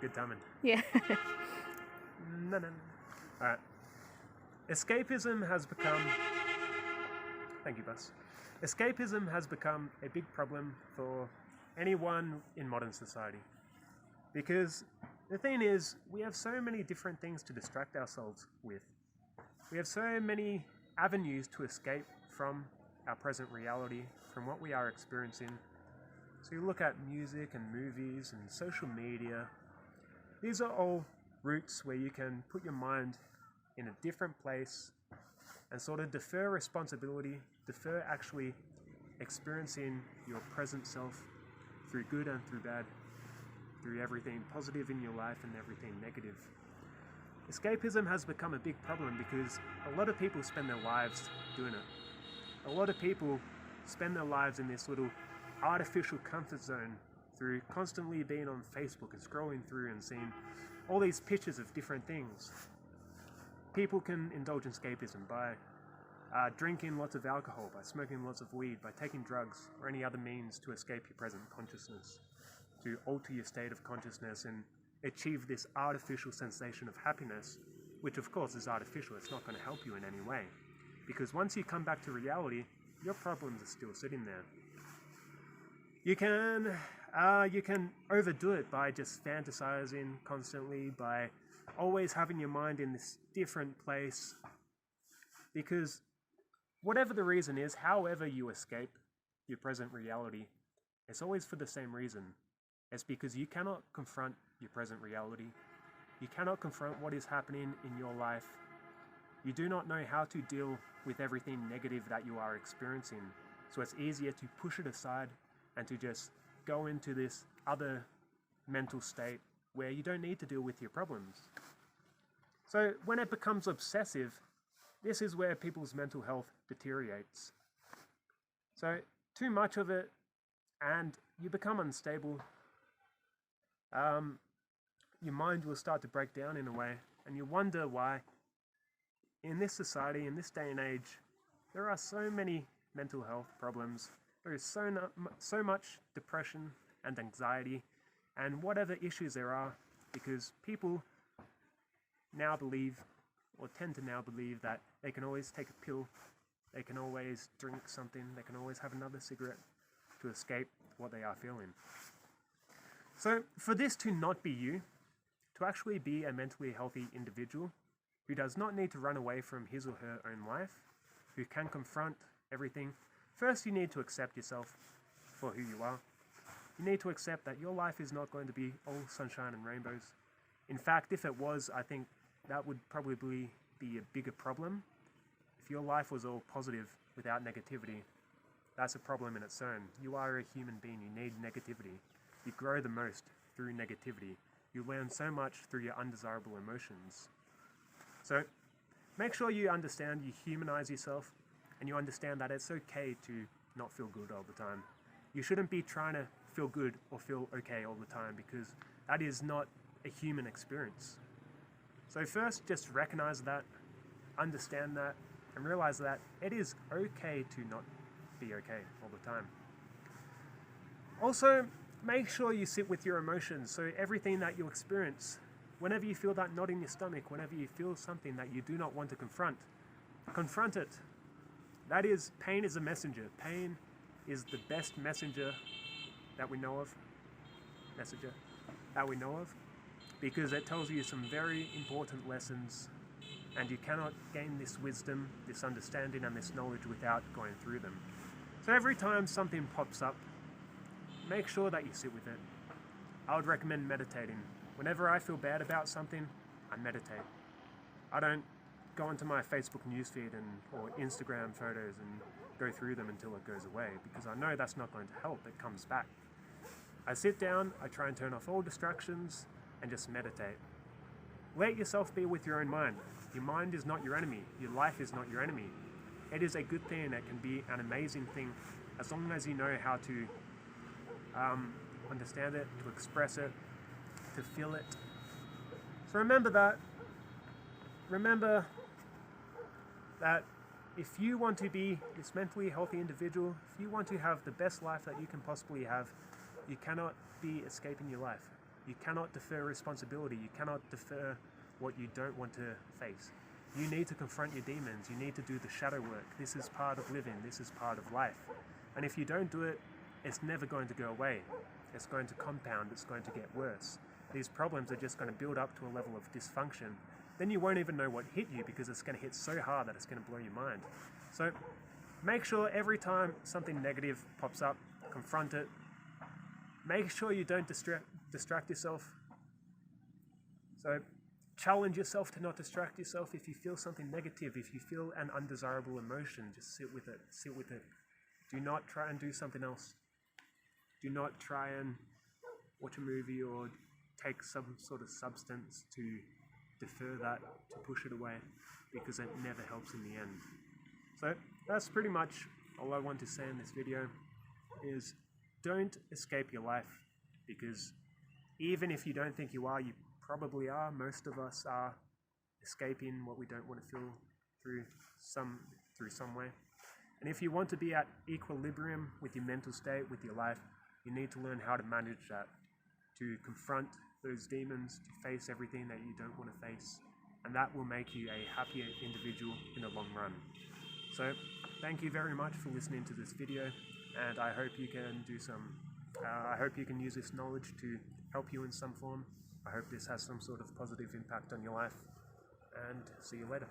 Good timing. Yeah. No. Alright. Escapism has become... Thank you, boss. Escapism has become a big problem for anyone in modern society. Because the thing is, we have so many different things to distract ourselves with. We have so many avenues to escape from our present reality, from what we are experiencing. So you look at music and movies and social media. These are all routes where you can put your mind in a different place and sort of defer responsibility, defer actually experiencing your present self through good and through bad, through everything positive in your life and everything negative. Escapism has become a big problem because a lot of people spend their lives doing it. A lot of people spend their lives in this little artificial comfort zone through constantly being on Facebook and scrolling through and seeing all these pictures of different things. People can indulge in escapism by drinking lots of alcohol, by smoking lots of weed, by taking drugs, or any other means to escape your present consciousness, to alter your state of consciousness and achieve this artificial sensation of happiness, which of course is artificial. It's not going to help you in any way, because once you come back to reality, your problems are still sitting there. You can overdo it by just fantasizing constantly, by always having your mind in this different place, because whatever the reason is, however you escape your present reality, it's always for the same reason. It's because you cannot confront your present reality. You cannot confront what is happening in your life. You do not know how to deal with everything negative that you are experiencing. So it's easier to push it aside and to just go into this other mental state where you don't need to deal with your problems. So when it becomes obsessive, this is where people's mental health deteriorates. So too much of it and you become unstable. Your mind will start to break down in a way, and you wonder why in this society, in this day and age, there are so many mental health problems. There is so much depression and anxiety and whatever issues there are, because people now believe, or tend to now believe, that they can always take a pill, they can always drink something, they can always have another cigarette to escape what they are feeling. So for this to not be you, to actually be a mentally healthy individual who does not need to run away from his or her own life, who can confront everything, first you need to accept yourself for who you are. You need to accept that your life is not going to be all sunshine and rainbows. In fact, if it was, I think that would probably be a bigger problem. If your life was all positive without negativity, that's a problem in its own. You are a human being, you need negativity. You grow the most through negativity. You learn so much through your undesirable emotions. So make sure you understand, you humanize yourself, and you understand that it's okay to not feel good all the time. You shouldn't be trying to feel good or feel okay all the time, because that is not a human experience. So first, just recognize that, understand that, and realize that it is okay to not be okay all the time. Also, make sure you sit with your emotions. So everything that you experience, whenever you feel that knot in your stomach, whenever you feel something that you do not want to confront it. That is, pain is a messenger. Pain is the best messenger that we know of. Because it tells you some very important lessons, and you cannot gain this wisdom, this understanding, and this knowledge without going through them. So every time something pops up, make sure that you sit with it. I would recommend meditating. Whenever I feel bad about something, I meditate. I don't go into my Facebook newsfeed or Instagram photos and go through them until it goes away, because I know that's not going to help. It comes back. I sit down, I try and turn off all distractions and just meditate. Let yourself be with your own mind. Your mind is not your enemy. Your life is not your enemy. It is a good thing. It can be an amazing thing as long as you know how to understand it, to express it, to feel it. So remember that. Remember that if you want to be this mentally healthy individual, if you want to have the best life that you can possibly have, you cannot be escaping your life. You cannot defer responsibility. You cannot defer what you don't want to face. You need to confront your demons. You need to do the shadow work. This is part of living. This is part of life. And if you don't do it, it's never going to go away. It's going to compound. It's going to get worse. These problems are just going to build up to a level of dysfunction. Then you won't even know what hit you because it's going to hit so hard that it's going to blow your mind. So make sure every time something negative pops up, confront it. Make sure you don't distract yourself. So challenge yourself to not distract yourself. If you feel something negative, if you feel an undesirable emotion, just sit with it. Sit with it. Do not try and do something else. Do not try and watch a movie or take some sort of substance to defer that, to push it away, because it never helps in the end. So that's pretty much all I want to say in this video, is don't escape your life, because even if you don't think you are, you probably are. Most of us are escaping what we don't want to feel through some way. And if you want to be at equilibrium with your mental state, with your life, you need to learn how to manage that, to confront those demons, to face everything that you don't want to face, and that will make you a happier individual in the long run. So thank you very much for listening to this video, and I hope you can I hope you can use this knowledge to help you in some form. I hope this has some sort of positive impact on your life, and see you later.